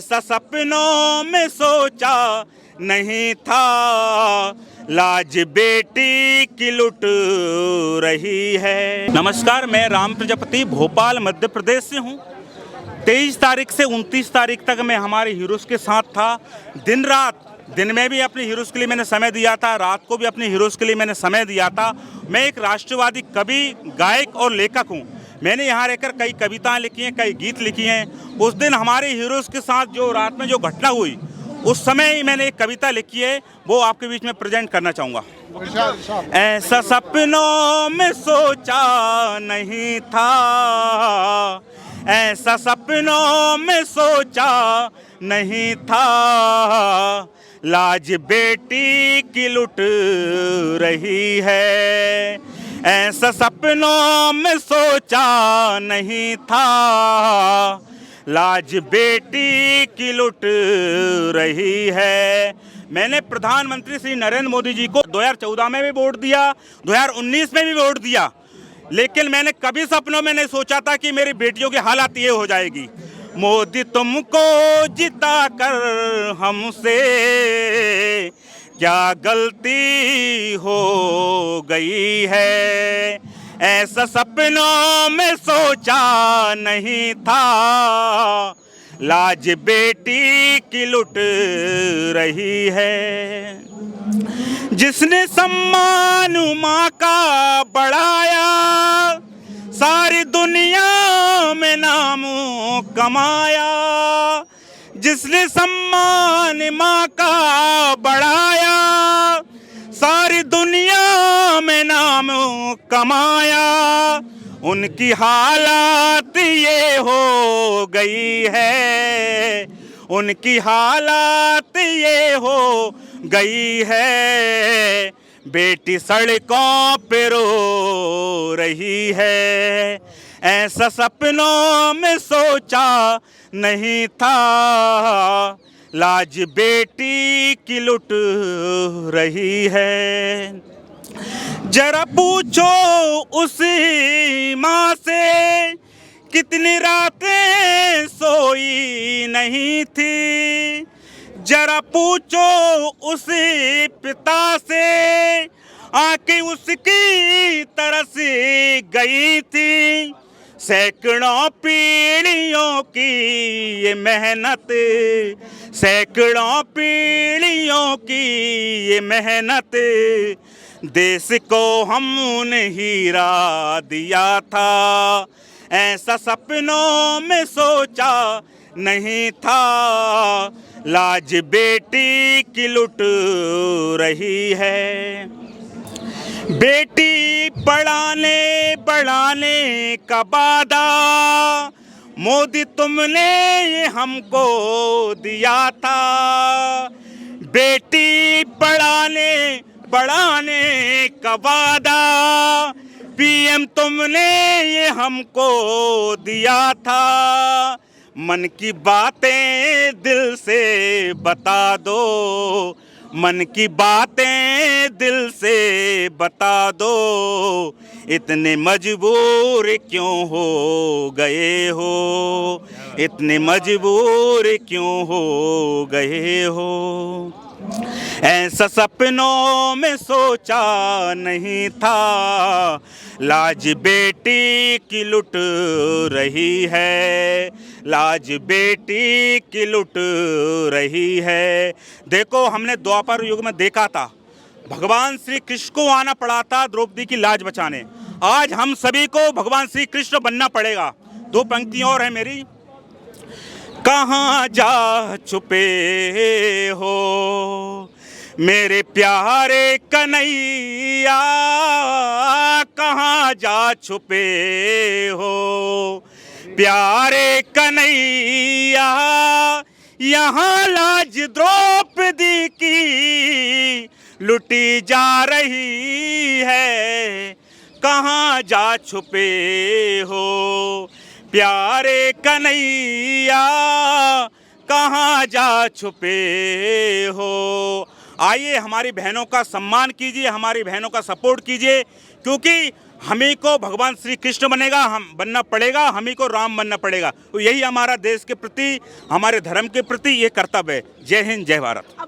ऐसा सपनों में सोचा नहीं था, लाज बेटी की लुट रही है। नमस्कार, मैं राम प्रजापति भोपाल मध्य प्रदेश से हूँ। 23 तारीख से 29 तारीख तक मैं हमारे हीरोज़ के साथ था। दिन रात, दिन में भी अपने हीरोज़ के लिए मैंने समय दिया था, रात को भी अपने हीरोज़ के लिए मैंने समय दिया था। मैं एक राष्ट्रवादी कवि, गायक और लेखक हूँ। मैंने यहाँ रहकर कई कविताएं लिखी हैं, कई गीत लिखी हैं। उस दिन हमारे हीरोज़ के साथ जो रात में जो घटना हुई, उस समय ही मैंने एक कविता लिखी है, वो आपके बीच में प्रेजेंट करना चाहूँगा। ऐसा सपनों में सोचा नहीं था, ऐसा सपनों में सोचा नहीं था, लाज बेटी की लुट रही है। ऐसा सपनों में सोचा नहीं था, लाज बेटी की लुट रही है। मैंने प्रधानमंत्री श्री नरेंद्र मोदी जी को 2014 में भी वोट दिया, 2019 में भी वोट दिया, लेकिन मैंने कभी सपनों में नहीं सोचा था कि मेरी बेटियों की हालत ये हो जाएगी। मोदी तुमको जिता कर हमसे क्या गलती हो गई है। ऐसा सपनों में सोचा नहीं था, लाज बेटी की लुट रही है। जिसने सम्मान माँ का बढ़ाया, सारी दुनिया में नाम कमाया। जिसने सम्मान माँ का बढ़ाया, सारी दुनिया में नाम कमाया, उनकी हालत ये हो गई है, उनकी हालत ये हो गई है। बेटी सड़कों पे रो रही है। ऐसा सपनों में सोचा नहीं था, लाज बेटी की लुट रही है। जरा पूछो उसी माँ से, कितनी रातें सोई नहीं थी। जरा पूछो उसी पिता से, आंखें उसकी तरस गई थी। सैकड़ों पीढ़ियों की ये मेहनत, सैकड़ों पीढ़ियों की ये मेहनत, देश को हमने हीरा दिया था। ऐसा सपनों में सोचा नहीं था, लाज बेटी की लुट रही है। बेटी पढ़ाने बढ़ाने का वादा मोदी तुमने ये हमको दिया था। बेटी पढ़ाने बढ़ाने का वादा पीएम तुमने ये हमको दिया था। मन की बातें दिल से बता दो, मन की बातें दिल से बता दो, इतने मजबूर क्यों हो गए हो, इतने मजबूर क्यों हो गए हो। ऐसा सपनों में सोचा नहीं था, लाज बेटी की लुट रही है, लाज बेटी की लुट रही है। देखो, हमने द्वापर युग में देखा था, भगवान श्री कृष्ण को आना पड़ा था द्रौपदी की लाज बचाने। आज हम सभी को भगवान श्री कृष्ण बनना पड़ेगा। दो पंक्तियां और है मेरी। कहाँ जा छुपे हो मेरे प्यारे कन्हैया, कहाँ जा छुपे हो प्यारे कन्हैया। यहाँ लाज द्रौपदी की लुटी जा रही है, कहाँ जा छुपे हो प्यारे कन्हैया, कहाँ जा छुपे हो। आइए हमारी बहनों का सम्मान कीजिए, हमारी बहनों का सपोर्ट कीजिए, क्योंकि हमी को भगवान श्री कृष्ण बनेगा, हम बनना पड़ेगा, हमी को राम बनना पड़ेगा। तो यही हमारा देश के प्रति, हमारे धर्म के प्रति ये कर्तव्य है। जय हिंद, जय भारत।